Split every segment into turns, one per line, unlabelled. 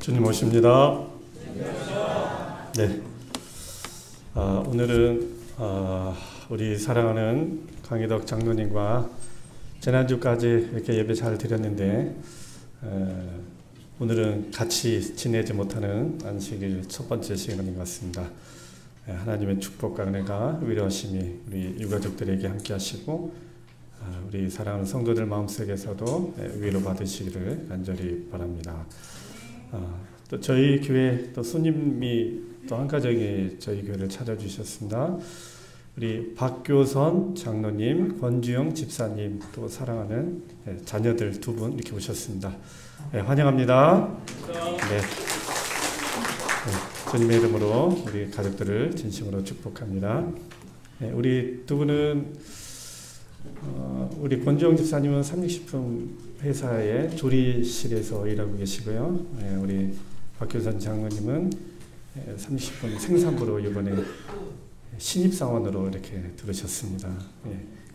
주님 오십니다. 네. 오늘은 우리 사랑하는 강희덕 장로님과 지난주까지 이렇게 예배 잘 드렸는데 오늘은 같이 지내지 못하는 안식일 첫 번째 시간인 것 같습니다. 하나님의 축복과 은혜가 위로하심이 우리 유가족들에게 함께 하시고 우리 사랑하는 성도들 마음속에서도 위로받으시기를 간절히 바랍니다. 또 저희 교회 또 손님이 또 한 가정이 저희 교회를 찾아주셨습니다. 우리 박교선 장로님, 권주영 집사님, 또 사랑하는 자녀들 두 분 이렇게 오셨습니다. 환영합니다. 네. 주님의 이름으로 우리 가족들을 진심으로 축복합니다. 우리 두 분은 우리 권주영 집사님은 삼육식품 회사의 조리실에서 일하고 계시고요. 우리 박교선 장로님은 삼육식품 생산부로 이번에 신입사원으로 이렇게 들으셨습니다.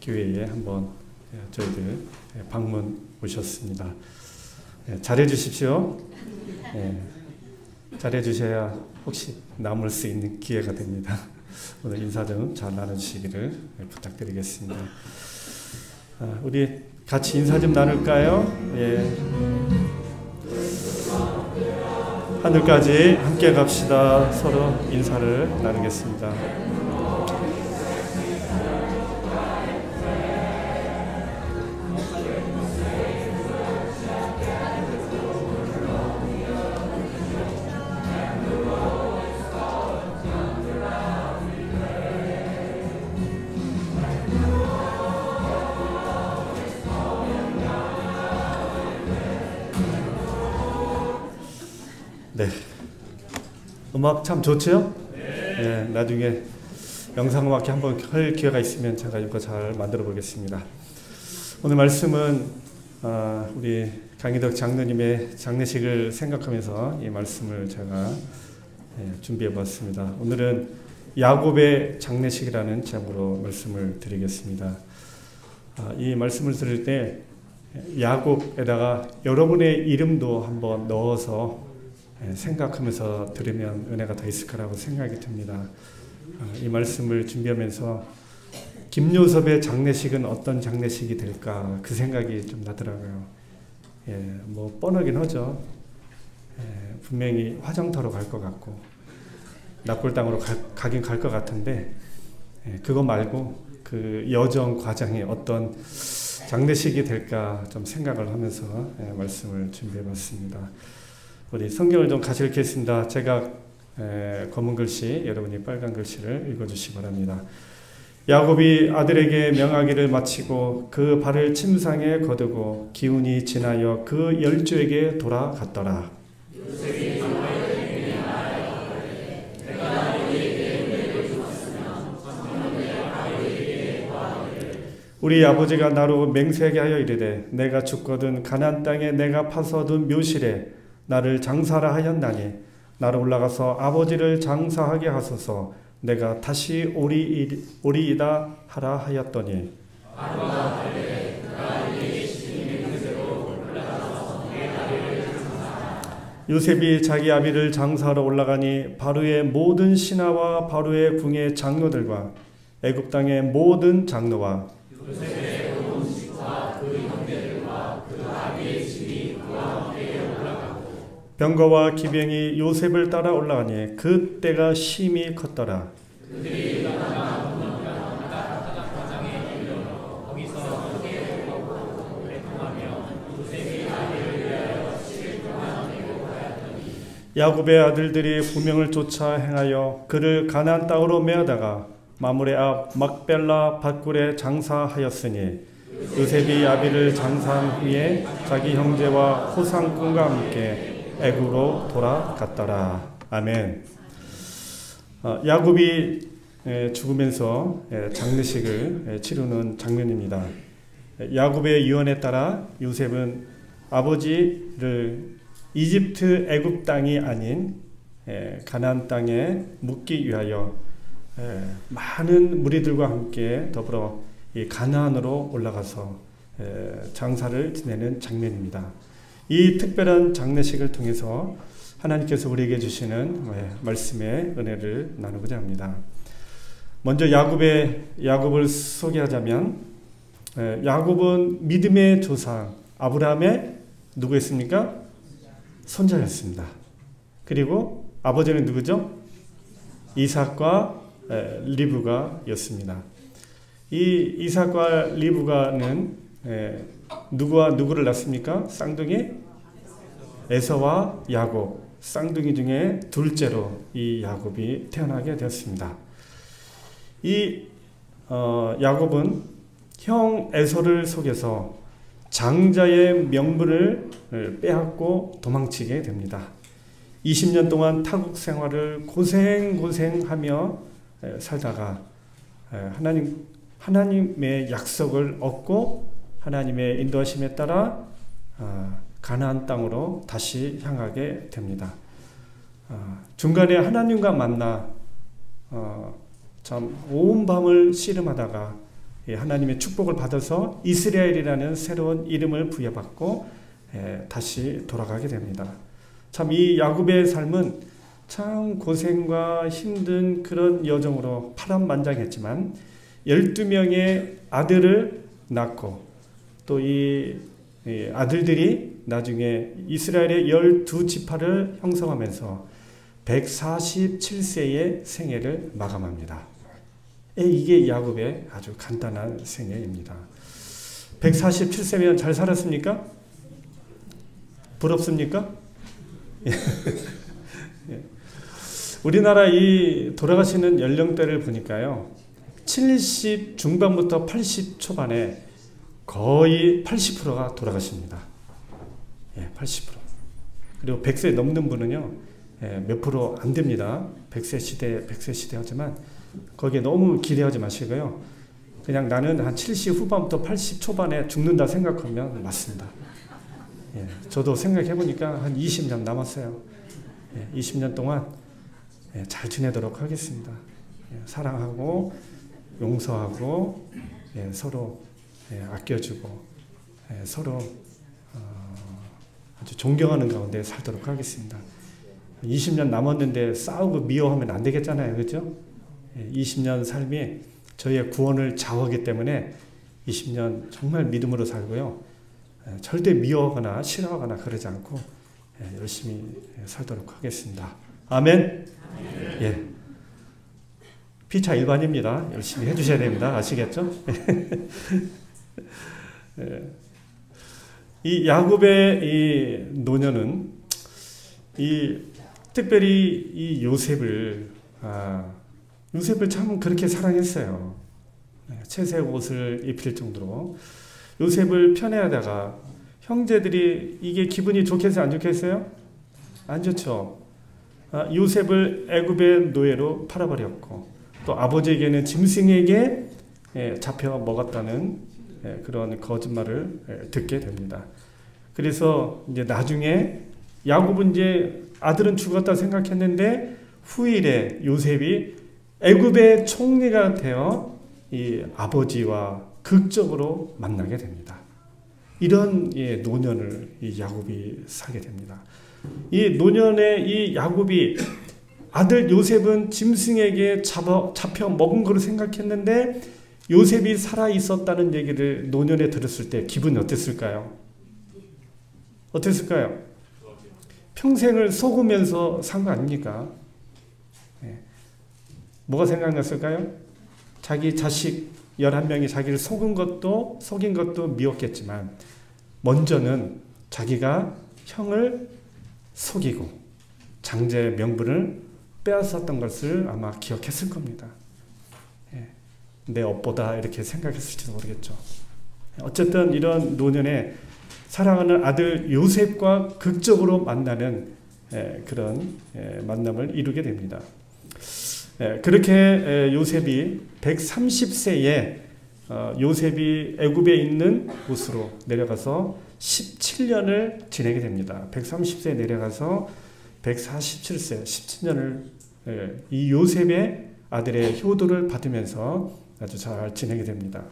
교회에 한번 저희들 방문 오셨습니다. 잘해 주십시오. 잘해 주셔야 혹시 남을 수 있는 기회가 됩니다. 오늘 인사 좀 잘 나눠주시기를 부탁드리겠습니다. 우리 같이 인사 좀 나눌까요? 하늘까지 함께 갑시다. 서로 인사를 나누겠습니다. 네, 음악 참 좋죠? 네, 나중에 영상음악회 한번 할 기회가 있으면 제가 이거 잘 만들어 보겠습니다. 오늘 말씀은 우리 강희덕 장로님의 장례식을 생각하면서 이 말씀을 제가 준비해 봤습니다. 오늘은 야곱의 장례식이라는 제목으로 말씀을 드리겠습니다. 이 말씀을 들을 때 야곱에다가 여러분의 이름도 한번 넣어서 생각하면서 들으면 은혜가 더 있을 거라고 생각이 듭니다. 이 말씀을 준비하면서 김요섭의 장례식은 어떤 장례식이 될까 그 생각이 좀 나더라고요. 뭐 뻔하긴 하죠. 분명히 화장터로 갈 것 같고 납골당으로 가긴 갈 것 같은데 그거 말고 그 여정 과정이 어떤 장례식이 될까 좀 생각을 하면서 말씀을 준비해 봤습니다. 우리 성경을 좀 같이 읽겠습니다. 제가 검은 글씨, 여러분이 빨간 글씨를 읽어주시기 바랍니다. 야곱이 아들에게 명하기를 마치고 그 발을 침상에 거두고 기운이 지나여 그 열조에게 돌아갔더라. 우리 아버지가 나로 맹세하게 하여 이르되 내가 죽거든 가나안 땅에 내가 파서둔 묘실에 나를 장사하라 하였나니 나로 올라가서 아버지를 장사하게 하소서. 내가 다시 오리이다 하라 하였더니 요셉이 자기 아비를 장사하러 올라가니 바로의 모든 신하와 바로의 궁의 장로들과 애굽 땅의 모든 장로와 병거와 기병이 요셉을 따라 올라가니 그 때가 심히 컸더라. 야곱의 아들들이 부명을 쫓아 행하여 그를 가나안 땅으로 메어다가 마므레 앞 막벨라 밭굴에 장사하였으니 요셉이 아비를 장사한 후에 자기 형제와 호상꾼과 함께 애굽으로 돌아갔더라. 아멘. 야곱이 죽으면서 장례식을 치르는 장면입니다. 야곱의 유언에 따라 요셉은 아버지를 이집트 애굽 땅이 아닌 가나안 땅에 묻기 위하여 많은 무리들과 함께 더불어 이 가나안으로 올라가서 장사를 지내는 장면입니다. 이 특별한 장례식을 통해서 하나님께서 우리에게 주시는 말씀의 은혜를 나누고자 합니다. 먼저 야곱을 소개하자면 야곱은 믿음의 조상 아브라함의 누구였습니까? 손자였습니다. 그리고 아버지는 누구죠? 이삭과 리브가였습니다. 이 이삭과 리브가는 누구와 누구를 낳습니까? 쌍둥이 에서와 야곱, 쌍둥이 중에 둘째로 이 야곱이 태어나게 되었습니다. 이 야곱은 형 에서를 속여서 장자의 명분을 빼앗고 도망치게 됩니다. 20년 동안 타국 생활을 고생하며 살다가 하나님의 약속을 얻고 하나님의 인도하심에 따라 가나안 땅으로 다시 향하게 됩니다. 중간에 하나님과 만나 참 온 밤을 씨름하다가 하나님의 축복을 받아서 이스라엘이라는 새로운 이름을 부여받고 다시 돌아가게 됩니다. 참 이 야곱의 삶은 참 고생과 힘든 그런 여정으로 파란만장했지만 12명의 아들을 낳고 또 이 아들들이 나중에 이스라엘의 12지파를 형성하면서 147세의 생애를 마감합니다. 이게 야곱의 아주 간단한 생애입니다. 147세면 잘 살았습니까? 부럽습니까? 우리나라 이 돌아가시는 연령대를 보니까요, 70 중반부터 80 초반에 거의 80%가 돌아가십니다. 80%. 그리고 100세 넘는 분은요, 몇 프로 안 됩니다. 100세 시대 하지만 거기에 너무 기대하지 마시고요. 그냥 나는 한 70 후반부터 80 초반에 죽는다 생각하면 맞습니다. 저도 생각해보니까 한 20년 남았어요. 20년 동안 잘 지내도록 하겠습니다. 사랑하고 용서하고 서로 아껴주고 서로 아주 존경하는 가운데 살도록 하겠습니다. 20년 남았는데 싸우고 미워하면 안 되겠잖아요. 그렇죠? 20년 삶이 저희의 구원을 좌우하기 때문에 20년 정말 믿음으로 살고요. 절대 미워하거나 싫어하거나 그러지 않고 열심히 살도록 하겠습니다. 아멘. 예. 피차 일반입니다. 열심히 해주셔야 됩니다. 아시겠죠? 이 야곱의 이 노년은 특별히 이 요셉을 참 그렇게 사랑했어요. 채색 옷을 입힐 정도로 요셉을 편애하다가 형제들이 이게 기분이 좋겠어요? 안 좋겠어요? 안 좋죠. 요셉을 애굽의 노예로 팔아버렸고 또 아버지에게는 짐승에게 잡혀 먹었다는 그런 거짓말을 듣게 됩니다. 그래서 이제 나중에 야곱은 이제 아들은 죽었다 생각했는데 후일에 요셉이 애굽의 총리가 되어 이 아버지와 극적으로 만나게 됩니다. 이런 노년을 이 야곱이 살게 됩니다. 이 노년에 이 야곱이 아들 요셉은 짐승에게 잡혀 먹은 거로 생각했는데 요셉이 살아 있었다는 얘기를 노년에 들었을 때 기분이 어땠을까요? 어땠을까요? 평생을 속으면서 산 거 아닙니까? 뭐가 생각났을까요? 자기 자식 11명이 자기를 속인 것도 미웠겠지만 먼저는 자기가 형을 속이고 장자의 명분을 빼앗았던 것을 아마 기억했을 겁니다. 내 업보다 이렇게 생각했을지도 모르겠죠. 어쨌든 이런 노년에 사랑하는 아들 요셉과 극적으로 만나는 그런 만남을 이루게 됩니다. 그렇게 요셉이 130세에 요셉이 애굽에 있는 곳으로 내려가서 17년을 지내게 됩니다. 130세에 내려가서 147세 17년을 이 요셉의 아들의 효도를 받으면서 아주 잘 지내게 됩니다.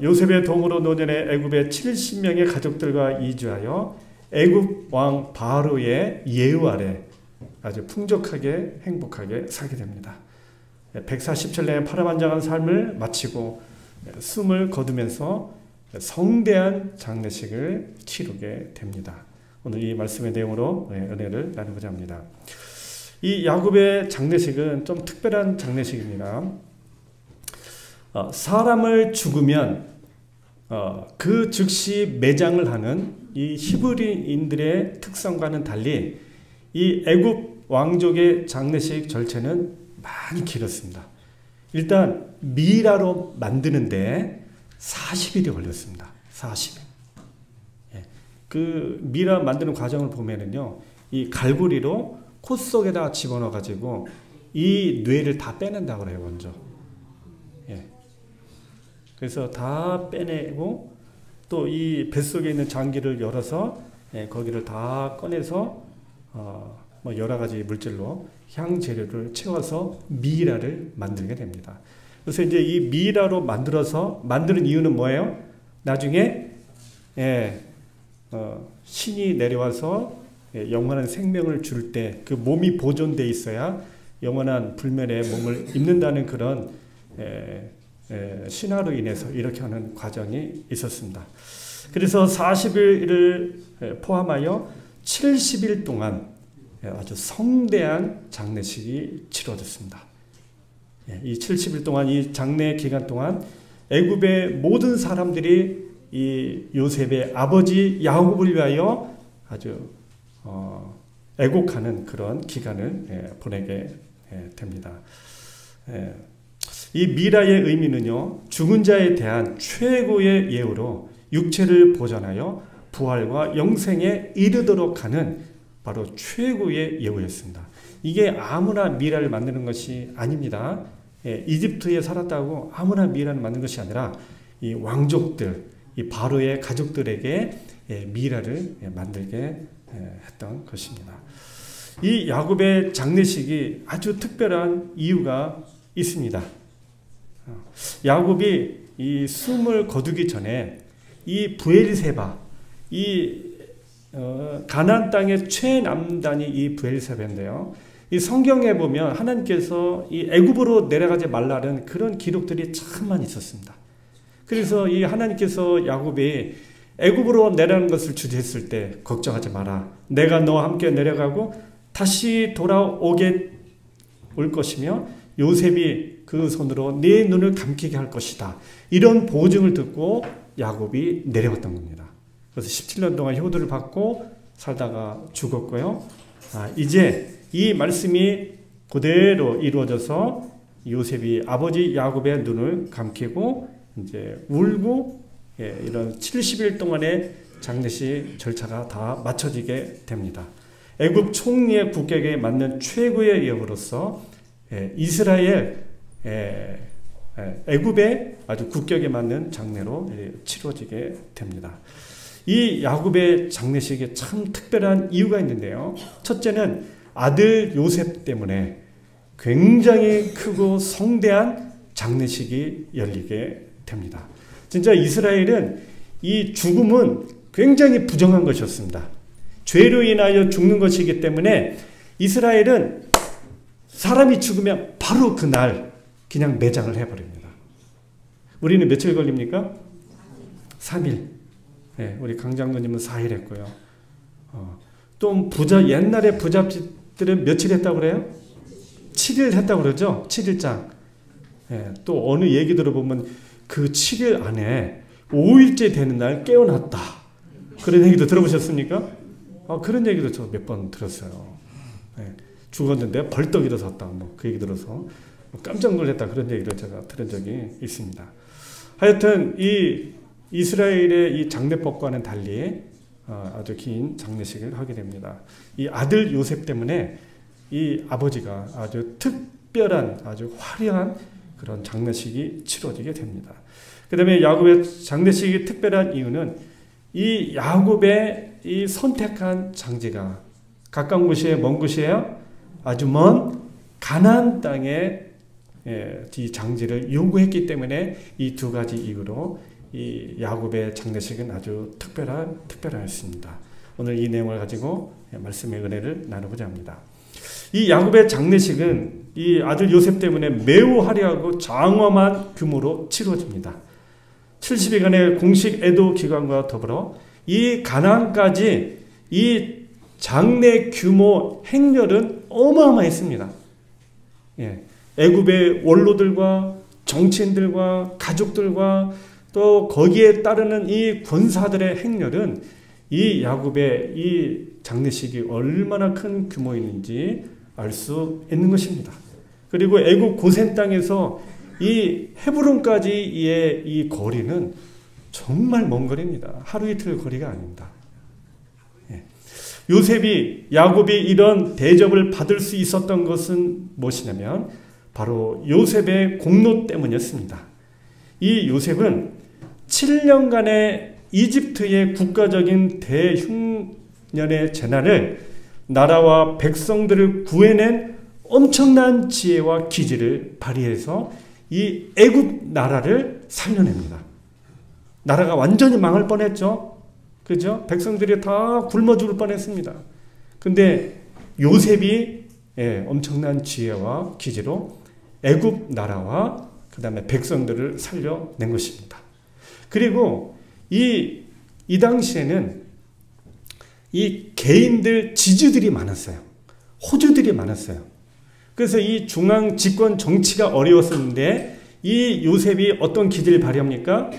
요셉의 도움으로 노년에 애굽의 70명의 가족들과 이주하여 애굽 왕 바로의 예우 아래 아주 풍족하게 행복하게 살게 됩니다. 147년의 파란만장한 삶을 마치고 숨을 거두면서 성대한 장례식을 치르게 됩니다. 오늘 이 말씀의 내용으로 은혜를 나누고자 합니다. 이 야곱의 장례식은 좀 특별한 장례식입니다. 사람을 죽으면 그 즉시 매장을 하는 이 히브리인들의 특성과는 달리 이 애굽 왕족의 장례식 절차는 많이 길었습니다. 일단 미라로 만드는데 40일이 걸렸습니다. 40일. 그 미라 만드는 과정을 보면은요, 이 갈고리로 코 속에다 집어넣어 가지고 이 뇌를 다 빼낸다고 그래요, 먼저. 그래서 다 빼내고 또 이 뱃속에 있는 장기를 열어서 거기를 다 꺼내서 뭐 여러 가지 물질로 향 재료를 채워서 미라를 만들게 됩니다. 그래서 이제 이 미라로 만드는 이유는 뭐예요? 나중에 신이 내려와서 영원한 생명을 줄 때 그 몸이 보존돼 있어야 영원한 불멸의 몸을 입는다는 그런 신화로 인해서 이렇게 하는 과정이 있었습니다. 그래서 40일을 포함하여 70일 동안 아주 성대한 장례식이 치러졌습니다. 이 70일 동안 이 장례 기간 동안 애굽의 모든 사람들이 이 요셉의 아버지 야곱을 위하여 아주 애곡하는 그런 기간을 보내게 됩니다. 이 미라의 의미는요, 죽은 자에 대한 최고의 예우로 육체를 보존하여 부활과 영생에 이르도록 하는 바로 최고의 예우였습니다. 이게 아무나 미라를 만드는 것이 아닙니다. 이집트에 살았다고 아무나 미라를 만든 것이 아니라 이 왕족들, 이 바로의 가족들에게 미라를 만들게 했던 것입니다. 이 야곱의 장례식이 아주 특별한 이유가 있습니다. 야곱이 이 숨을 거두기 전에 이 브엘세바, 이 가나안 땅의 최남단이 이 브엘세바인데요. 이 성경에 보면 하나님께서 이 애굽으로 내려가지 말라는 그런 기록들이 참 많이 있었습니다. 그래서 이 하나님께서 야곱이 애굽으로 내려가는 것을 주재했을 때 걱정하지 마라. 내가 너와 함께 내려가고 다시 돌아오게 올 것이며 요셉이 그 손으로 네 눈을 감기게 할 것이다. 이런 보증을 듣고 야곱이 내려왔던 겁니다. 그래서 17년 동안 효도를 받고 살다가 죽었고요. 이제 이 말씀이 그대로 이루어져서 요셉이 아버지 야곱의 눈을 감기고 이제 울고 이런 70일 동안의 장례식 절차가 다 마쳐지게 됩니다. 애굽 총리의 국격에 맞는 최고의 예우로서 이스라엘 애굽의 아주 국격에 맞는 장례로 치러지게 됩니다. 이 야곱의 장례식에 참 특별한 이유가 있는데요. 첫째는 아들 요셉 때문에 굉장히 크고 성대한 장례식이 열리게 됩니다. 진짜 이스라엘은 이 죽음은 굉장히 부정한 것이었습니다. 죄로 인하여 죽는 것이기 때문에 이스라엘은 사람이 죽으면 바로 그날 그냥 매장을 해버립니다. 우리는 며칠 걸립니까? 3일. 우리 강장로님은 4일 했고요. 또 옛날에 부잣집들은 며칠 했다고 그래요? 7일 했다고 그러죠? 7일장. 또 어느 얘기 들어보면 그 7일 안에 5일째 되는 날 깨어났다. 그런 얘기도 들어보셨습니까? 그런 얘기도 저 몇 번 들었어요. 죽었는데 벌떡 일어섰다. 뭐 그 얘기 들어서 깜짝 놀랐다. 그런 얘기를 제가 들은 적이 있습니다. 하여튼 이 이스라엘의 이 장례법과는 달리 아주 긴 장례식을 하게 됩니다. 이 아들 요셉 때문에 이 아버지가 아주 특별한 아주 화려한 그런 장례식이 치러지게 됩니다. 그 다음에 야곱의 장례식이 특별한 이유는 이 야곱의 이 선택한 장지가 가까운 곳이에요? 먼 곳이에요? 아주 먼 가나안 땅에 이 장지를 요구했기 때문에 이 두 가지 이유로 이 야곱의 장례식은 아주 특별하였습니다. 오늘 이 내용을 가지고 말씀의 은혜를 나누고자 합니다. 이 야곱의 장례식은 이 아들 요셉 때문에 매우 화려하고 장엄한 규모로 치루어집니다. 70일간의 공식 애도 기간과 더불어 이 가나안까지 이 장례 규모 행렬은 어마어마했습니다. 예, 애굽의 원로들과 정치인들과 가족들과 또 거기에 따르는 이 권사들의 행렬은 이 야곱의 이 장례식이 얼마나 큰 규모였는지 알 수 있는 것입니다. 그리고 애굽 고센 땅에서 이 헤브론까지의 이 거리는 정말 먼 거리입니다. 하루 이틀 거리가 아닙니다. 예. 요셉이 야곱이 이런 대접을 받을 수 있었던 것은 무엇이냐면 바로 요셉의 공로 때문이었습니다. 이 요셉은 7년간의 이집트의 국가적인 대흉년의 재난을 나라와 백성들을 구해낸 엄청난 지혜와 기지를 발휘해서 이 애굽 나라를 살려냅니다. 나라가 완전히 망할 뻔했죠. 그죠? 백성들이 다 굶어 죽을 뻔했습니다. 근데 요셉이 엄청난 지혜와 기지로 애굽 나라와 그 다음에 백성들을 살려낸 것입니다. 그리고 이 당시에는 이 개인들 지주들이 많았어요. 호주들이 많았어요. 그래서 이 중앙 집권 정치가 어려웠었는데 이 요셉이 어떤 기지를 발휘합니까?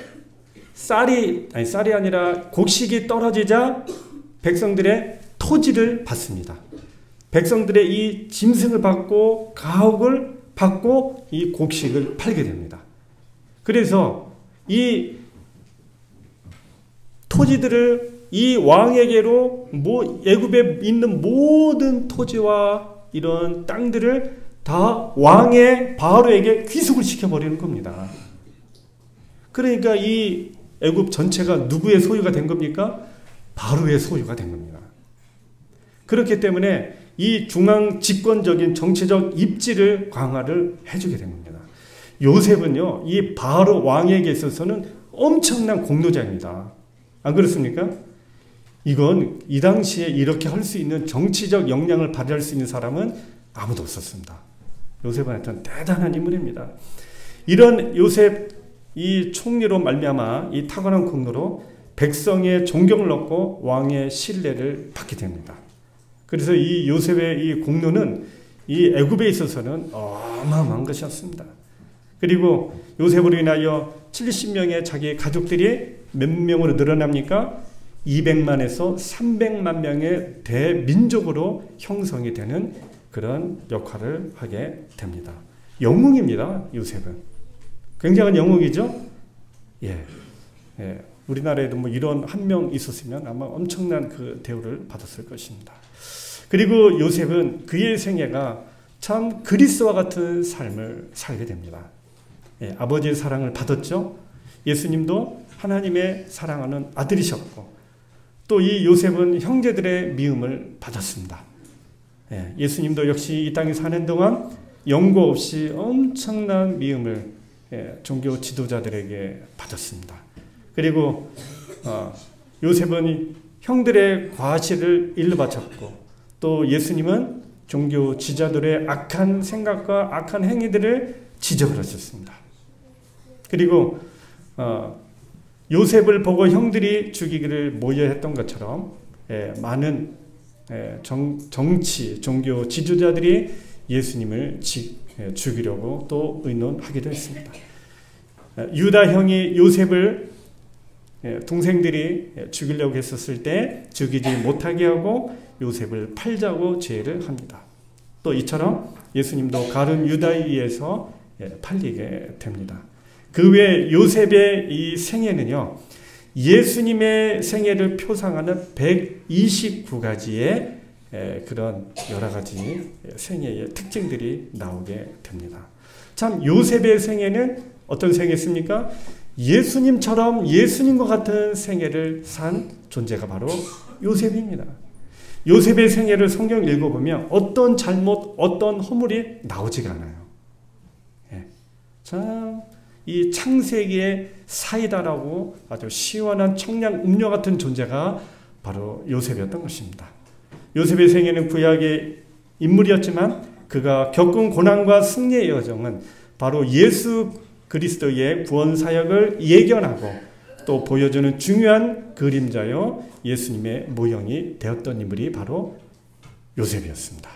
쌀이 아니라 곡식이 떨어지자 백성들의 토지를 받습니다. 백성들의 이 짐승을 받고 가옥을 받고 이 곡식을 팔게 됩니다. 그래서 이 토지들을 이 왕에게로 애굽에 있는 모든 토지와 이런 땅들을 다 왕의 바로에게 귀속을 시켜버리는 겁니다. 그러니까 이 애굽 전체가 누구의 소유가 된 겁니까? 바로의 소유가 된 겁니다. 그렇기 때문에 이 중앙 집권적인 정치적 입지를 강화를 해주게 된 겁니다. 요셉은요, 이 바로 왕에게 있어서는 엄청난 공로자입니다. 안 그렇습니까? 이건 이 당시에 이렇게 할 수 있는 정치적 역량을 발휘할 수 있는 사람은 아무도 없었습니다. 요셉은 하여튼 대단한 인물입니다. 이런 요셉 이 총리로 말미암아 이 탁월한 공로로 백성의 존경을 얻고 왕의 신뢰를 받게 됩니다. 그래서 이 요셉의 이 공로는 이 애굽에 있어서는 어마어마한 것이었습니다. 그리고 요셉으로 인하여 70명의 자기 가족들이 몇 명으로 늘어납니까? 200만에서 300만 명의 대민족으로 형성이 되는 그런 역할을 하게 됩니다. 영웅입니다. 요셉은. 굉장한 영웅이죠. 예. 우리나라에도 뭐 이런 한 명 있었으면 아마 엄청난 그 대우를 받았을 것입니다. 그리고 요셉은 그의 생애가 참 그리스와 같은 삶을 살게 됩니다. 아버지의 사랑을 받았죠. 예수님도 하나님의 사랑하는 아들이셨고 또 이 요셉은 형제들의 미움을 받았습니다. 예수님도 역시 이 땅에 사는 동안 연고 없이 엄청난 미움을 종교 지도자들에게 받았습니다. 그리고 요셉은 형들의 과실을 일러바쳤고 또 예수님은 종교 지도자들의 악한 생각과 악한 행위들을 지적을 하셨습니다. 그리고 요셉을 보고 형들이 죽이기를 모여했던 것처럼 많은 정치, 종교 지도자들이 예수님을 죽이려고 또 의논하기도 했습니다. 유다 형이 요셉을 동생들이 죽이려고 했었을 때 죽이지 못하게 하고 요셉을 팔자고 제의를 합니다. 또 이처럼 예수님도 가룟 유다에 의해서 팔리게 됩니다. 그 외 요셉의 이 생애는요, 예수님의 생애를 표상하는 129가지의 그런 여러 가지 생애의 특징들이 나오게 됩니다. 참 요셉의 생애는 어떤 생애였습니까? 예수님처럼 예수님과 같은 생애를 산 존재가 바로 요셉입니다. 요셉의 생애를 성경 읽어보면 어떤 잘못, 어떤 허물이 나오지가 않아요. 참 이 창세기의 사이다라고 아주 시원한 청량 음료 같은 존재가 바로 요셉이었던 것입니다. 요셉의 생애는 구약의 인물이었지만 그가 겪은 고난과 승리의 여정은 바로 예수 그리스도의 구원 사역을 예견하고 또 보여주는 중요한 그림자요 예수님의 모형이 되었던 인물이 바로 요셉이었습니다.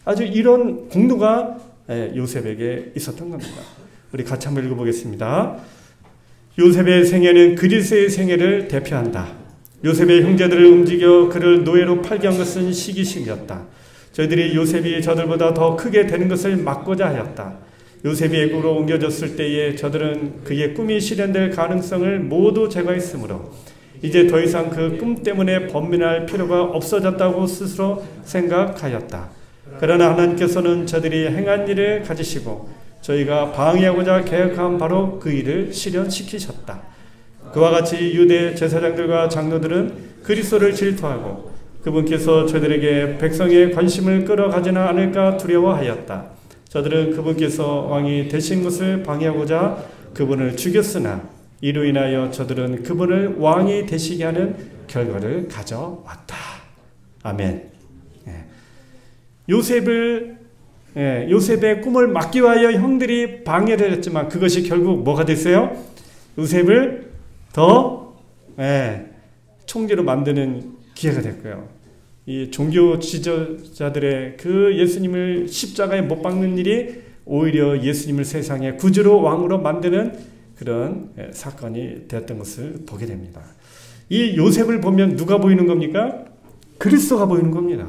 아주 이런 공로가 요셉에게 있었던 겁니다. 우리 같이 한번 읽어보겠습니다. 요셉의 생애는 그리스도의 생애를 대표한다. 요셉의 형제들을 움직여 그를 노예로 팔게 한 것은 시기심이었다. 저희들이 요셉이 저들보다 더 크게 되는 것을 막고자 하였다. 요셉이 애굽으로 옮겨졌을 때에 저들은 그의 꿈이 실현될 가능성을 모두 제거했으므로 이제 더 이상 그 꿈 때문에 번민할 필요가 없어졌다고 스스로 생각하였다. 그러나 하나님께서는 저들이 행한 일을 가지시고 저희가 방해하고자 계획한 바로 그 일을 실현시키셨다. 그와 같이 유대 제사장들과 장로들은 그리스도를 질투하고 그분께서 저들에게 백성의 관심을 끌어가지는 않을까 두려워하였다. 저들은 그분께서 왕이 되신 것을 방해하고자 그분을 죽였으나 이로 인하여 저들은 그분을 왕이 되시게 하는 결과를 가져왔다. 아멘. 요셉의 꿈을 막기 위하여 형들이 방해를 했지만 그것이 결국 뭐가 됐어요? 요셉을 더 총리로 만드는 기회가 됐고요. 이 종교 지도자들의 그 예수님을 십자가에 못 박는 일이 오히려 예수님을 세상의 구주로 왕으로 만드는 그런 사건이 되었던 것을 보게 됩니다. 이 요셉을 보면 누가 보이는 겁니까? 그리스도가 보이는 겁니다.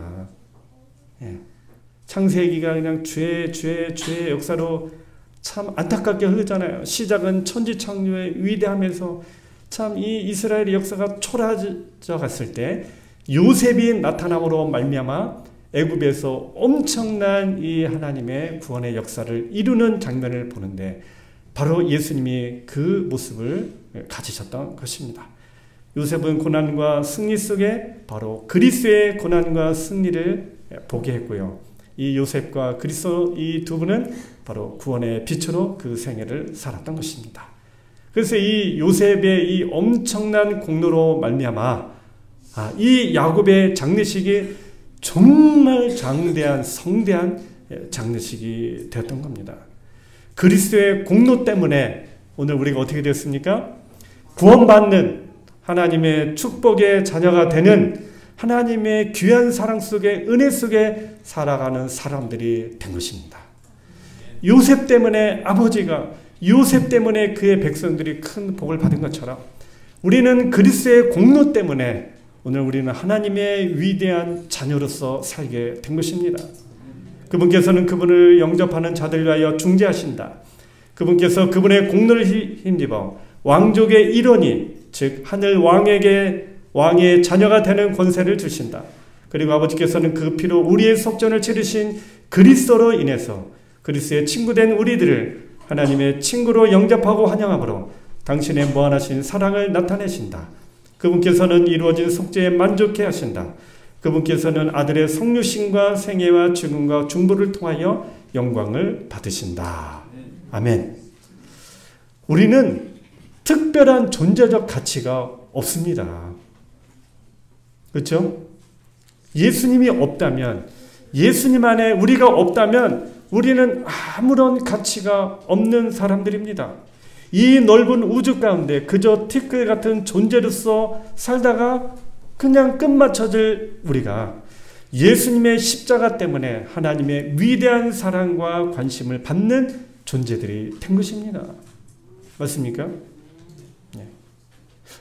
창세기가 그냥 죄의 역사로 참 안타깝게 흐르잖아요. 시작은 천지창조의 위대함에서 참 이 이스라엘의 역사가 초라져 갔을 때 요셉이 나타남으로 말미암아 애굽에서 엄청난 이 하나님의 구원의 역사를 이루는 장면을 보는데 바로 예수님이 그 모습을 가지셨던 것입니다. 요셉은 고난과 승리 속에 바로 그리스도의 고난과 승리를 보게 했고요. 이 요셉과 그리스도 이 두 분은 바로 구원의 빛으로 그 생애를 살았던 것입니다. 그래서 이 요셉의 이 엄청난 공로로 말미암아 이 야곱의 장례식이 정말 장대한 성대한 장례식이 되었던 겁니다. 그리스도의 공로 때문에 오늘 우리가 어떻게 되었습니까? 구원받는 하나님의 축복의 자녀가 되는 하나님의 귀한 사랑 속에 은혜 속에 살아가는 사람들이 된 것입니다. 요셉 때문에 아버지가 요셉 때문에 그의 백성들이 큰 복을 받은 것처럼 우리는 그리스도의 공로 때문에 오늘 우리는 하나님의 위대한 자녀로서 살게 된 것입니다. 그분께서는 그분을 영접하는 자들 위하여 중재하신다. 그분께서 그분의 공로를 힘입어 왕족의 일원이 즉 하늘 왕에게 왕의 자녀가 되는 권세를 주신다. 그리고 아버지께서는 그 피로 우리의 속전을 치르신 그리스도로 인해서 그리스도의 친구된 우리들을 하나님의 친구로 영접하고 환영함으로 당신의 무한하신 사랑을 나타내신다. 그분께서는 이루어진 속죄에 만족해 하신다. 그분께서는 아들의 성육신과 생애와 죽음과 중보를 통하여 영광을 받으신다. 아멘. 우리는 특별한 존재적 가치가 없습니다. 그렇죠? 예수님이 없다면, 예수님 안에 우리가 없다면 우리는 아무런 가치가 없는 사람들입니다. 이 넓은 우주 가운데 그저 티끌 같은 존재로서 살다가 그냥 끝마쳐질 우리가 예수님의 십자가 때문에 하나님의 위대한 사랑과 관심을 받는 존재들이 된 것입니다. 맞습니까?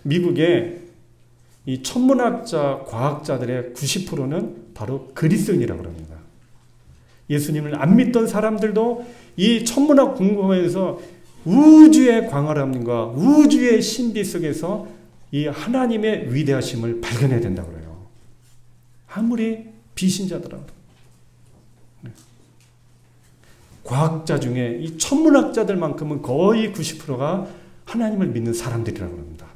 미국의 이 천문학자, 과학자들의 90%는 바로 그리스도인이라고 합니다. 예수님을 안 믿던 사람들도 이 천문학 공부하면서 우주의 광활함과 우주의 신비 속에서 이 하나님의 위대하심을 발견해야 된다고 그래요. 아무리 비신자더라도. 과학자 중에 이 천문학자들만큼은 거의 90%가 하나님을 믿는 사람들이라고 합니다.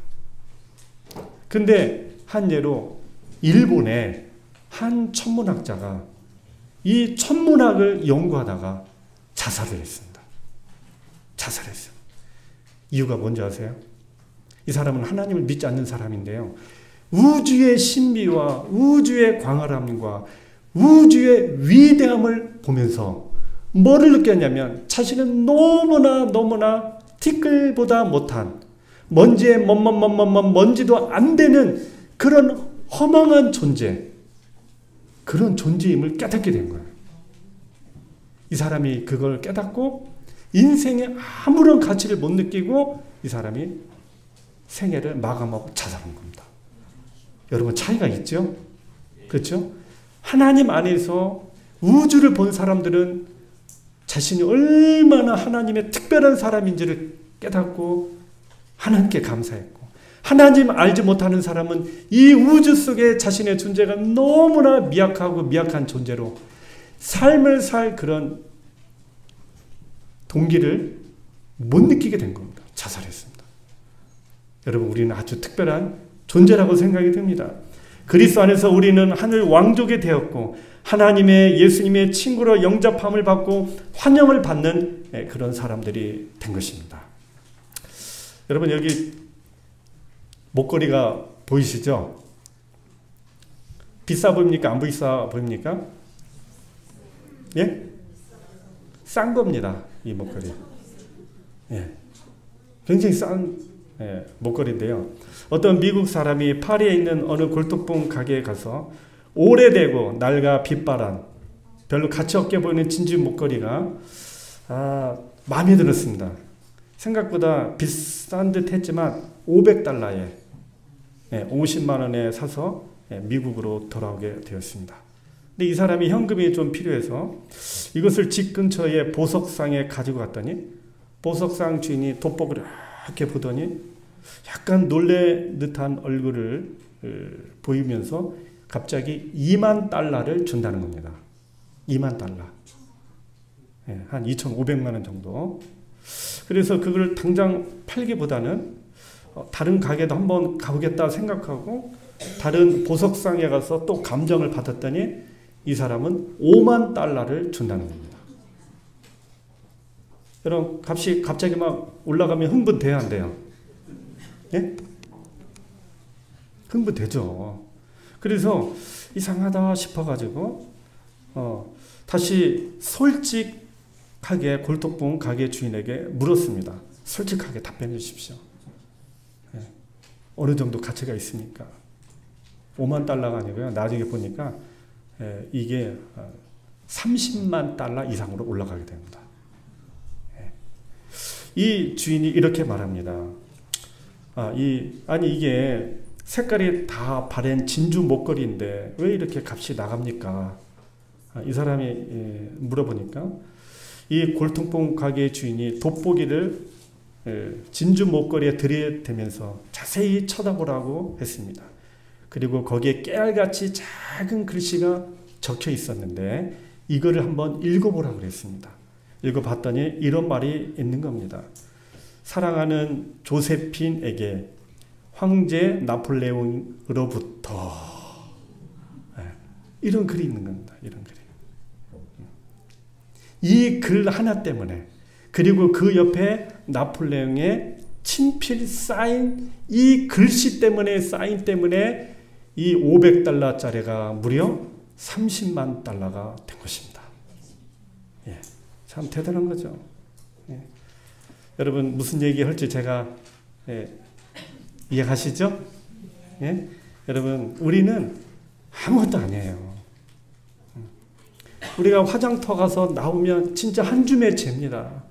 근데 한 예로 일본의 한 천문학자가 이 천문학을 연구하다가 자살을 했습니다. 자살했어요. 이유가 뭔지 아세요? 이 사람은 하나님을 믿지 않는 사람인데요. 우주의 신비와 우주의 광활함과 우주의 위대함을 보면서 뭐를 느꼈냐면 자신은 너무나 티끌보다 못한 먼지에 먼지도 안 되는 그런 허망한 존재, 그런 존재임을 깨닫게 된 거예요. 이 사람이 그걸 깨닫고 인생에 아무런 가치를 못 느끼고 이 사람이 생애를 마감하고 자살한 겁니다. 여러분 차이가 있죠? 그렇죠? 하나님 안에서 우주를 본 사람들은 자신이 얼마나 하나님의 특별한 사람인지를 깨닫고 하나님께 감사했고, 하나님 알지 못하는 사람은 이 우주 속에 자신의 존재가 너무나 미약하고 미약한 존재로 삶을 살 그런 동기를 못 느끼게 된 겁니다. 자살했습니다. 여러분, 우리는 아주 특별한 존재라고 생각이 듭니다. 그리스도 안에서 우리는 하늘 왕족이 되었고 하나님의 예수님의 친구로 영접함을 받고 환영을 받는 그런 사람들이 된 것입니다. 여러분, 여기 목걸이가 보이시죠? 비싸 보입니까? 안 비싸 보입니까? 예? 싼 겁니다. 이 목걸이. 예. 굉장히 싼 목걸이인데요. 어떤 미국 사람이 파리에 있는 어느 골동품 가게에 가서 오래되고 낡아 빛바란 별로 가치 없게 보이는 진주 목걸이가 마음에 들었습니다. 생각보다 비싼 듯 했지만 $500에 50만 원에 사서 미국으로 돌아오게 되었습니다. 근데 이 사람이 현금이 좀 필요해서 이것을 집 근처의 보석상에 가지고 갔더니 보석상 주인이 돋보기를 이렇게 보더니 약간 놀래 듯한 얼굴을 보이면서 갑자기 $20,000를 준다는 겁니다. $20,000. 한 2,500만 원 정도. 그래서 그걸 당장 팔기보다는 다른 가게도 한번 가보겠다 생각하고 다른 보석상에 가서 또 감정을 받았더니 이 사람은 $50,000를 준다는 겁니다. 여러분, 값이 갑자기 막 올라가면 흥분돼야 안 돼요? 예? 흥분되죠. 그래서 이상하다 싶어가지고 다시 솔직하게 골동품 가게 주인에게 물었습니다. 솔직하게 답변해 주십시오. 예. 어느 정도 가치가 있습니까? $50,000가 아니고요. 나중에 보니까 이게 $300,000 이상으로 올라가게 됩니다. 이 주인이 이렇게 말합니다. 이게 색깔이 다 바랜 진주 목걸이인데 왜 이렇게 값이 나갑니까? 이 사람이 물어보니까 이 골동품 가게 주인이 돋보기를 진주 목걸이에 들이대면서 자세히 쳐다보라고 했습니다. 그리고 거기에 깨알같이 작은 글씨가 적혀 있었는데 이거를 한번 읽어보라고 그랬습니다. 읽어봤더니 이런 말이 있는 겁니다. 사랑하는 조세핀에게 황제 나폴레옹으로부터, 이런 글이 있는 겁니다. 이런 글이. 이 글 하나 때문에, 그리고 그 옆에 나폴레옹의 친필 사인, 이 글씨 때문에, 사인 때문에 이 $500짜리가 무려 $300,000가 된 것입니다. 예, 참 대단한 거죠. 예. 여러분, 무슨 얘기할지 제가 이해하시죠? 예? 여러분, 우리는 아무것도 아니에요. 우리가 화장터 가서 나오면 진짜 한 줌의 죄입니다.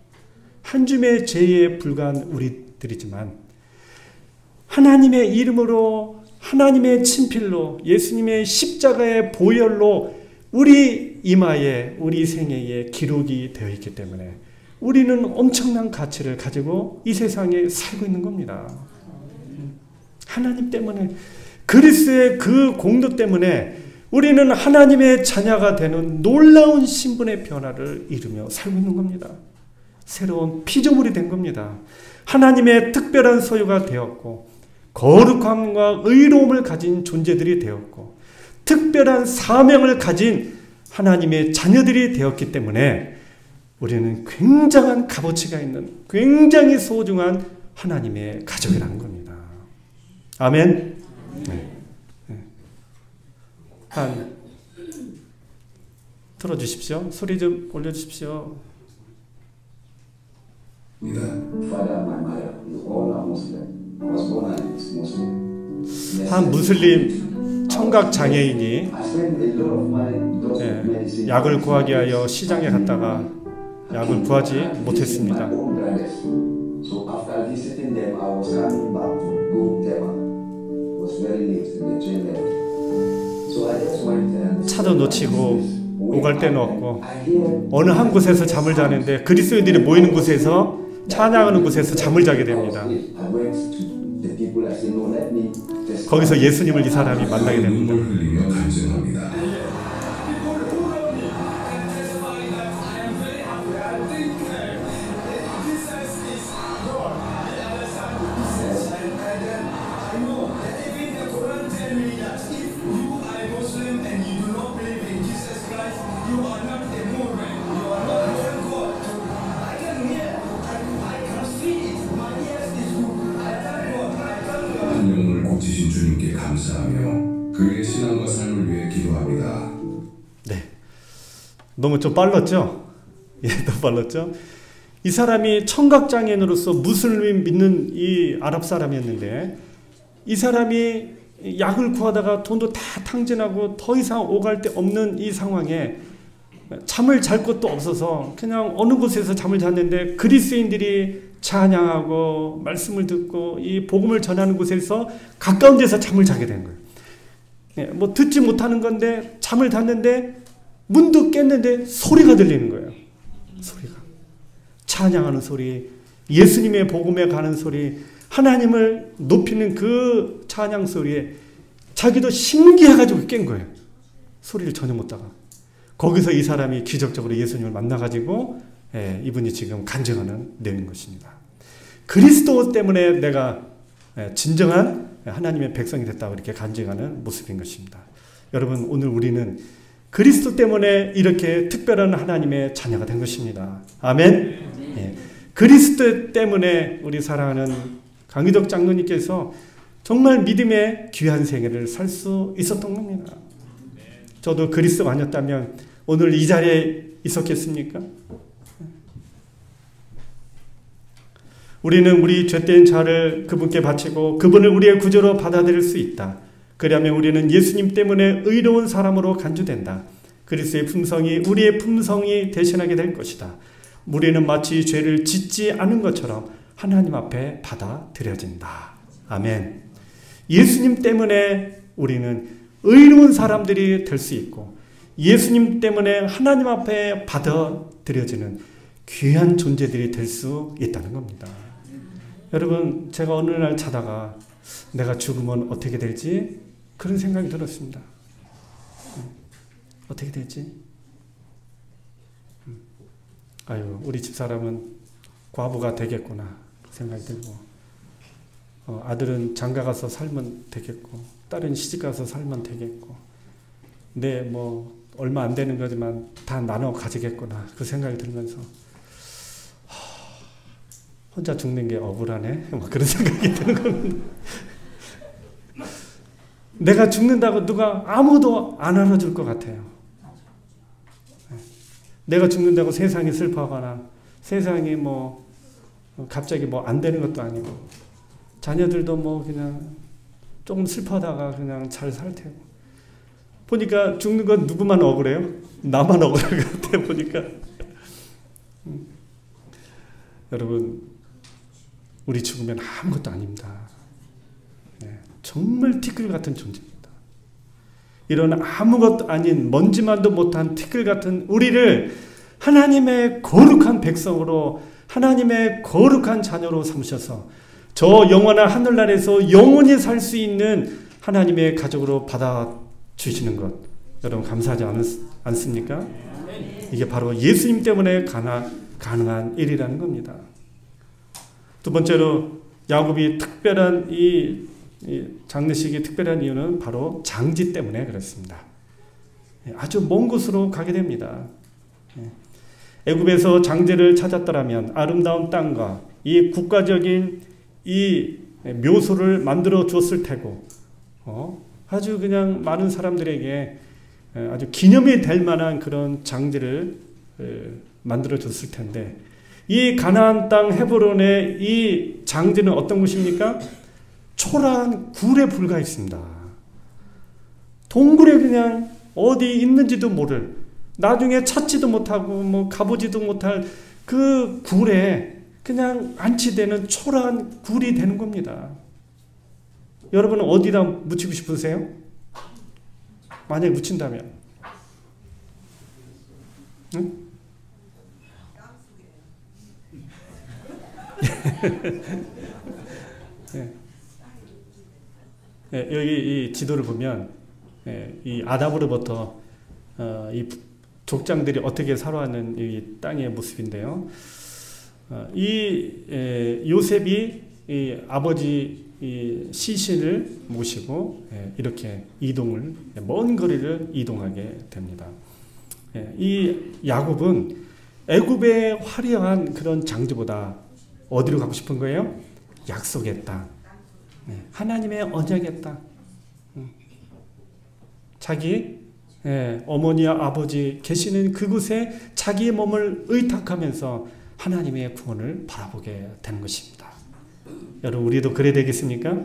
한 줌의 죄에 불과한 우리들이지만 하나님의 이름으로, 하나님의 친필로, 예수님의 십자가의 보혈로 우리 이마에, 우리 생애에 기록이 되어 있기 때문에 우리는 엄청난 가치를 가지고 이 세상에 살고 있는 겁니다. 하나님 때문에, 그리스도의 그 공도 때문에 우리는 하나님의 자녀가 되는 놀라운 신분의 변화를 이루며 살고 있는 겁니다. 새로운 피조물이 된 겁니다. 하나님의 특별한 소유가 되었고 거룩함과 의로움을 가진 존재들이 되었고 특별한 사명을 가진 하나님의 자녀들이 되었기 때문에 우리는 굉장한 값어치가 있는, 굉장히 소중한 하나님의 가족이라는 겁니다. 아멘. 네. 한 틀어주십시오. 소리 좀 올려주십시오. 한 무슬림 청각 장애인이 약을 구하기 위하여 시장에 갔다가 약을 구하지 못했습니다. 차도 놓치고 오갈 데는 없고 어느 한 곳에서 잠을 자는데 그리스도인들이 모이는 곳에서 찬양하는 곳에서 잠을 자게 됩니다. 거기서 예수님을 이 사람이 만나게 됩니다.
고치신 주님께 감사하며 그의 신앙과 삶을 위해 기도합니다.
네, 너무 좀 빨랐죠? 예, 너무 빨랐죠? 이 사람이 청각장애인으로서 무슬림 믿는 이 아랍 사람이었는데 이 사람이 약을 구하다가 돈도 다 탕진하고 더 이상 오갈 데 없는 이 상황에 잠을 잘 곳도 없어서 그냥 어느 곳에서 잠을 잤는데 그리스도인들이 찬양하고 말씀을 듣고 이 복음을 전하는 곳에서 가까운 데서 잠을 자게 된 거예요. 예, 뭐 듣지 못하는 건데 잠을 잤는데 문득 깼는데 소리가 들리는 거예요. 소리가. 찬양하는 소리, 예수님의 복음에 가는 소리, 하나님을 높이는 그 찬양 소리에 자기도 신기해가지고 깬 거예요. 소리를 전혀 못 따가. 거기서 이 사람이 기적적으로 예수님을 만나가지고 이분이 지금 간증하는 내용인 것입니다. 그리스도 때문에 내가 진정한 하나님의 백성이 됐다고 이렇게 간증하는 모습인 것입니다. 여러분, 오늘 우리는 그리스도 때문에 이렇게 특별한 하나님의 자녀가 된 것입니다. 아멘. 예. 그리스도 때문에 우리 사랑하는 강희덕 장로님께서 정말 믿음의 귀한 생애를 살 수 있었던 겁니다. 저도 그리스도가 아니었다면 오늘 이 자리에 있었겠습니까? 우리는 우리 죄된 자를 그분께 바치고 그분을 우리의 구주로 받아들일 수 있다. 그러면 우리는 예수님 때문에 의로운 사람으로 간주된다. 그리스도의 품성이 우리의 품성이 대신하게 될 것이다. 우리는 마치 죄를 짓지 않은 것처럼 하나님 앞에 받아들여진다. 아멘. 예수님 때문에 우리는 의로운 사람들이 될 수 있고 예수님 때문에 하나님 앞에 받아들여지는 귀한 존재들이 될 수 있다는 겁니다. 여러분, 제가 어느 날 자다가 내가 죽으면 어떻게 될지 그런 생각이 들었습니다. 어떻게 될지? 아유, 우리 집사람은 과부가 되겠구나 생각이 들고 아들은 장가 가서 살면 되겠고 딸은 시집 가서 살면 되겠고 네, 뭐 얼마 안 되는 거지만 다 나눠 가지겠구나 그 생각이 들면서 혼자 죽는 게 억울하네 뭐 그런 생각이 드는 겁니다. 내가 죽는다고 누가 아무도 안 알아줄 것 같아요. 내가 죽는다고 세상이 슬퍼하거나 세상이 뭐 갑자기 뭐 안 되는 것도 아니고 자녀들도 뭐 그냥 조금 슬퍼하다가 그냥 잘 살 테고 보니까 죽는 건 누구만 억울해요? 나만 억울할 것 같아요. 보니까 여러분, 우리 죽으면 아무것도 아닙니다. 네, 정말 티끌 같은 존재입니다. 이런 아무것도 아닌 먼지만도 못한 티끌 같은 우리를 하나님의 거룩한 백성으로 하나님의 거룩한 자녀로 삼으셔서 저 영원한 하늘나라에서 영원히 살 수 있는 하나님의 가족으로 받아주시는 것 여러분 감사하지 않습니까? 이게 바로 예수님 때문에 가능한 일이라는 겁니다. 두 번째로 야곱이 특별한 이 장례식이 특별한 이유는 바로 장지 때문에 그렇습니다. 아주 먼 곳으로 가게 됩니다. 애굽에서 장제를 찾았더라면 아름다운 땅과 이 국가적인 이 묘소를 만들어 주었을 테고 아주 그냥 많은 사람들에게 아주 기념이 될 만한 그런 장지를 만들어 줬을 텐데, 이 가나안 땅 헤브론의 이 장지는 어떤 곳입니까? 초라한 굴에 불과했습니다. 동굴에 그냥 어디 있는지도 모를, 나중에 찾지도 못하고 뭐 가보지도 못할 그 굴에 그냥 안치되는 초라한 굴이 되는 겁니다. 여러분은 어디다 묻히고 싶으세요? 만약에 묻힌다면? 응? 네. 네, 여기 이 지도를 보면 이 아담으로부터 이 족장들이 어떻게 살아왔는 이 땅의 모습인데요. 이 요셉이 이 아버지 이 시신을 모시고 이렇게 이동을, 먼 거리를 이동하게 됩니다. 이 야곱은 애굽의 화려한 그런 장지보다 어디로 가고 싶은 거예요? 약속의 땅, 하나님의 언약의 땅. 자기 어머니와 아버지 계시는 그곳에 자기의 몸을 의탁하면서 하나님의 구원을 바라보게 되는 것입니다. 여러분, 우리도 그래야 되겠습니까?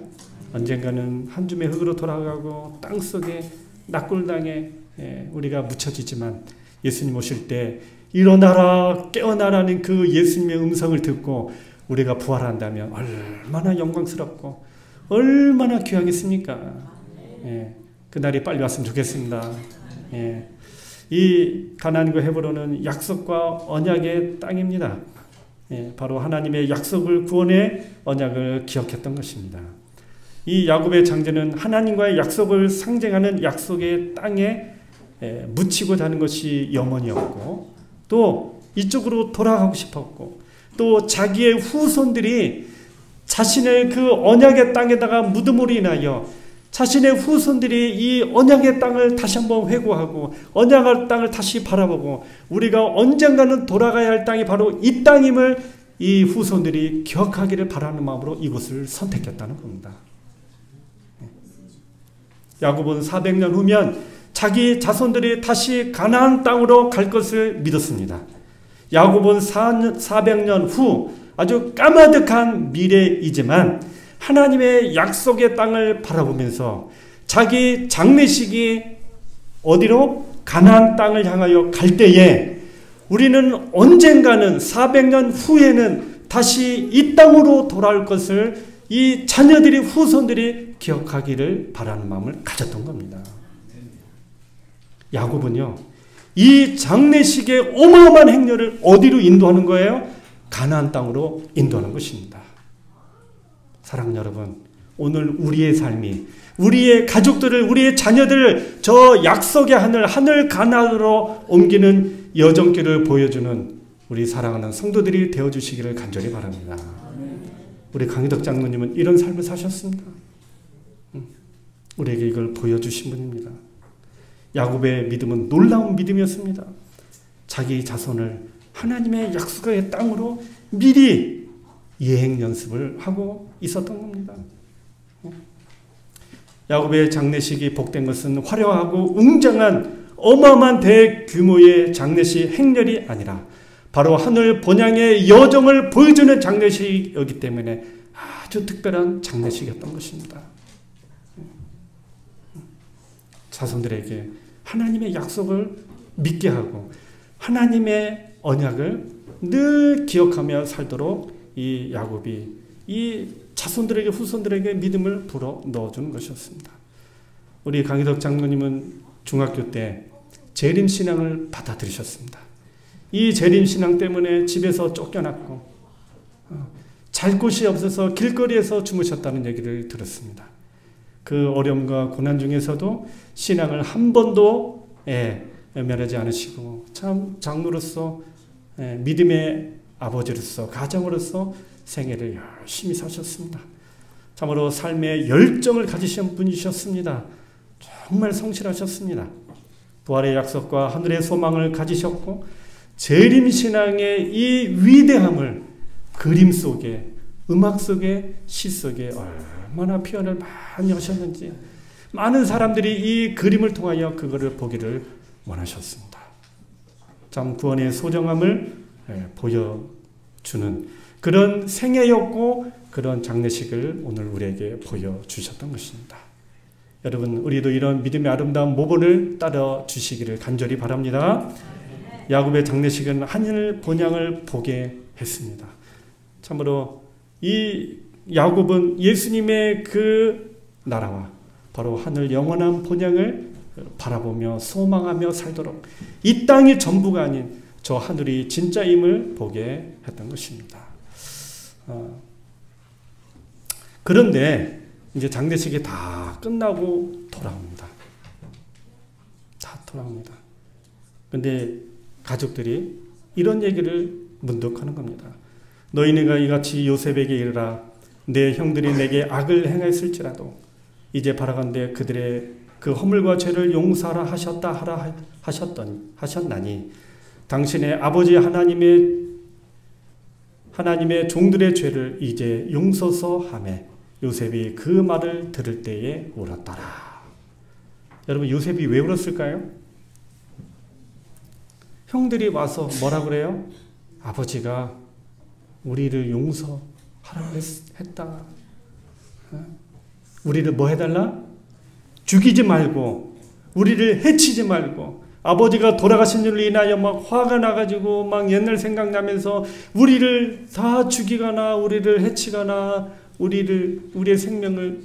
언젠가는 한 줌의 흙으로 돌아가고 땅속에 낙골당에 우리가 묻혀지지만, 예수님 오실 때 일어나라 깨어나라는 그 예수님의 음성을 듣고 우리가 부활한다면 얼마나 영광스럽고 얼마나 귀하겠습니까? 그날이 빨리 왔으면 좋겠습니다. 이 가나안과 헤브론은 약속과 언약의 땅입니다. 바로 하나님의 약속을, 구원의 언약을 기억했던 것입니다. 이 야곱의 장제는 하나님과의 약속을 상징하는 약속의 땅에 묻히고자 하는 것이 염원이었고, 또 이쪽으로 돌아가고 싶었고, 또 자기의 후손들이 자신의 그 언약의 땅에다가 무덤으로 인하여 자신의 후손들이 이 언약의 땅을 다시 한번 회고하고 언약의 땅을 다시 바라보고 우리가 언젠가는 돌아가야 할 땅이 바로 이 땅임을 이 후손들이 기억하기를 바라는 마음으로 이곳을 선택했다는 겁니다. 야곱은 400년 후면 자기 자손들이 다시 가나안 땅으로 갈 것을 믿었습니다. 야곱은 400년 후 아주 까마득한 미래이지만 하나님의 약속의 땅을 바라보면서 자기 장례식이 어디로? 가나안 땅을 향하여 갈 때에 우리는 언젠가는 400년 후에는 다시 이 땅으로 돌아올 것을 이 자녀들이, 후손들이 기억하기를 바라는 마음을 가졌던 겁니다. 야곱은요, 이 장례식의 어마어마한 행렬을 어디로 인도하는 거예요? 가나안 땅으로 인도하는 것입니다. 사랑하는 여러분, 오늘 우리의 삶이, 우리의 가족들을, 우리의 자녀들을 저 약속의 하늘 가나안으로 옮기는 여정길을 보여주는 우리 사랑하는 성도들이 되어주시기를 간절히 바랍니다. 우리 강희덕 장로님은 이런 삶을 사셨습니다. 우리에게 이걸 보여주신 분입니다. 야곱의 믿음은 놀라운 믿음이었습니다. 자기 자손을 하나님의 약속의 땅으로 미리 예행 연습을 하고 있었던 겁니다. 야곱의 장례식이 복된 것은 화려하고 웅장한 어마어마한 대규모의 장례식 행렬이 아니라 바로 하늘 본향의 여정을 보여주는 장례식이었기 때문에 아주 특별한 장례식이었던 것입니다. 자손들에게 하나님의 약속을 믿게 하고 하나님의 언약을 늘 기억하며 살도록 이 야곱이 이 자손들에게, 후손들에게 믿음을 불어 넣어주는 것이었습니다. 우리 강희덕 장로님은 중학교 때 재림신앙을 받아들이셨습니다. 이 재림신앙 때문에 집에서 쫓겨났고 잘 곳이 없어서 길거리에서 주무셨다는 얘기를 들었습니다. 그 어려움과 고난 중에서도 신앙을 한 번도 면하지 않으시고 참 장로로서, 믿음의 아버지로서, 가정으로서 생애를 열심히 사셨습니다. 참으로 삶의 열정을 가지신 분이셨습니다. 정말 성실하셨습니다. 부활의 약속과 하늘의 소망을 가지셨고 재림신앙의 이 위대함을 그림 속에, 음악 속에, 시 속에 얼마나 표현을 많이 하셨는지, 많은 사람들이 이 그림을 통하여 그거를 보기를 원하셨습니다. 참 구원의 소중함을 보여주는 그런 생애였고 그런 장례식을 오늘 우리에게 보여주셨던 것입니다. 여러분, 우리도 이런 믿음의 아름다운 모범을 따라 주시기를 간절히 바랍니다. 야곱의 장례식은 하늘 본향을 보게 했습니다. 참으로 이 야곱은 예수님의 그 나라와 바로 하늘 영원한 본향을 바라보며 소망하며 살도록 이 땅이 전부가 아닌 저 하늘이 진짜임을 보게 했던 것입니다. 그런데 이제 장례식이 다 끝나고 돌아옵니다. 다 돌아옵니다. 근데 가족들이 이런 얘기를 문득 하는 겁니다. 너희네가 이같이 요셉에게 이르라. 내 형들이 내게 악을 행했을지라도 이제 바라건대 그들의 그 허물과 죄를 용서하라 하셨다 하라 하셨나니 당신의 아버지 하나님의 종들의 죄를 이제 용서하매 요셉이 그 말을 들을 때에 울었더라. 여러분, 요셉이 왜 울었을까요? 형들이 와서 뭐라 그래요? 아버지가 우리를 용서하라고 했다. 우리를 뭐 해달라? 죽이지 말고 우리를 해치지 말고 아버지가 돌아가신 일로 인하여 막 화가 나가지고 막 옛날 생각나면서 우리를 다 죽이거나 우리를 해치거나 우리의 생명을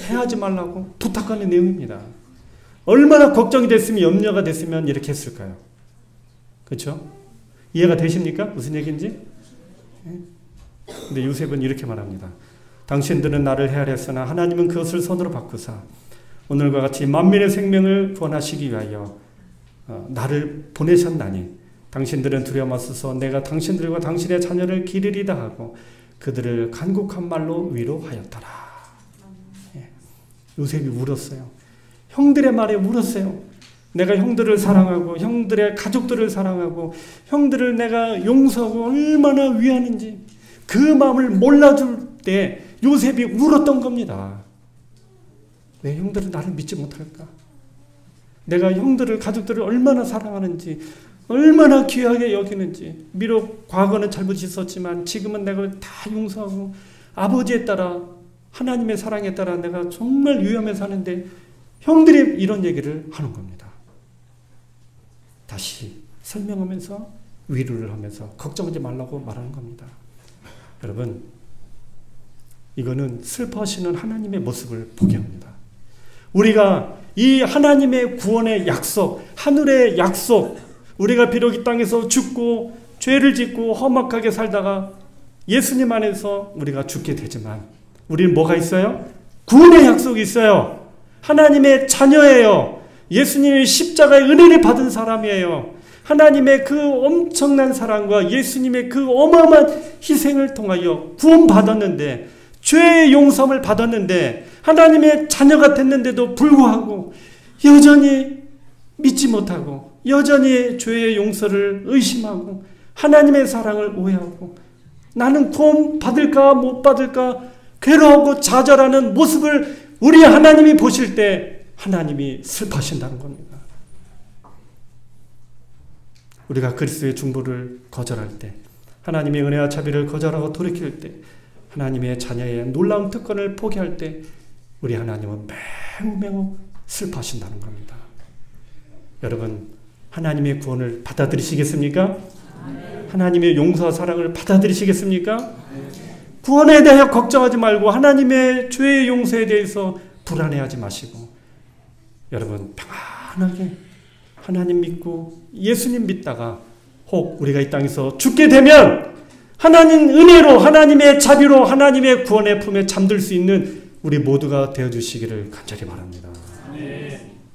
해하지 말라고 부탁하는 내용입니다. 얼마나 걱정이 됐으면 염려가 됐으면 이렇게 했을까요? 그렇죠? 이해가 되십니까? 무슨 얘기인지? 근데 요셉은 이렇게 말합니다. 당신들은 나를 헤아렸으나 하나님은 그것을 선으로 바꾸사 오늘과 같이 만민의 생명을 구원하시기 위하여 나를 보내셨나니 당신들은 두려워 마소서. 내가 당신들과 당신의 자녀를 기르리다 하고 그들을 간곡한 말로 위로하였더라. 요셉이 울었어요. 형들의 말에 울었어요. 내가 형들을 사랑하고 형들의 가족들을 사랑하고 형들을 내가 용서하고 얼마나 위하는지 그 마음을 몰라줄 때 요셉이 울었던 겁니다. 왜 형들은 나를 믿지 못할까? 내가 형들을 가족들을 얼마나 사랑하는지 얼마나 귀하게 여기는지 비록 과거는 잘못이 있었지만 지금은 내가 다 용서하고 아버지에 따라 하나님의 사랑에 따라 내가 정말 위험해 사는데 형들이 이런 얘기를 하는 겁니다. 다시 설명하면서 위로를 하면서 걱정하지 말라고 말하는 겁니다. 여러분, 이거는 슬퍼하시는 하나님의 모습을 보게 합니다. 우리가 이 하나님의 구원의 약속, 하늘의 약속, 우리가 비록 이 땅에서 죽고 죄를 짓고 험악하게 살다가 예수님 안에서 우리가 죽게 되지만 우리는 뭐가 있어요? 구원의 약속이 있어요. 하나님의 자녀예요. 예수님이 십자가의 은혜를 받은 사람이에요. 하나님의 그 엄청난 사랑과 예수님의 그 어마어마한 희생을 통하여 구원받았는데 죄의 용서를 받았는데 하나님의 자녀가 됐는데도 불구하고 여전히 믿지 못하고 여전히 죄의 용서를 의심하고 하나님의 사랑을 오해하고 나는 구원 받을까 못 받을까 괴로워하고 좌절하는 모습을 우리 하나님이 보실 때 하나님이 슬퍼하신다는 겁니다. 우리가 그리스도의 중보를 거절할 때 하나님의 은혜와 자비를 거절하고 돌이킬 때 하나님의 자녀의 놀라운 특권을 포기할 때 우리 하나님은 매우 슬퍼하신다는 겁니다. 여러분, 하나님의 구원을 받아들이시겠습니까? 하나님의 용서와 사랑을 받아들이시겠습니까? 구원에 대하여 걱정하지 말고 하나님의 죄의 용서에 대해서 불안해하지 마시고 여러분 평안하게 하나님 믿고 예수님 믿다가 혹 우리가 이 땅에서 죽게 되면 하나님 은혜로 하나님의 자비로 하나님의 구원의 품에 잠들 수 있는 우리 모두가 되어주시기를 간절히 바랍니다.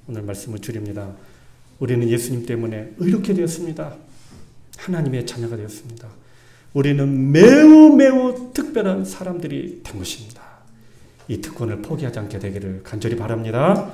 오늘 말씀을 드립니다. 우리는 예수님 때문에 의롭게 되었습니다. 하나님의 자녀가 되었습니다. 우리는 매우 특별한 사람들이 된 것입니다. 이 특권을 포기하지 않게 되기를 간절히 바랍니다.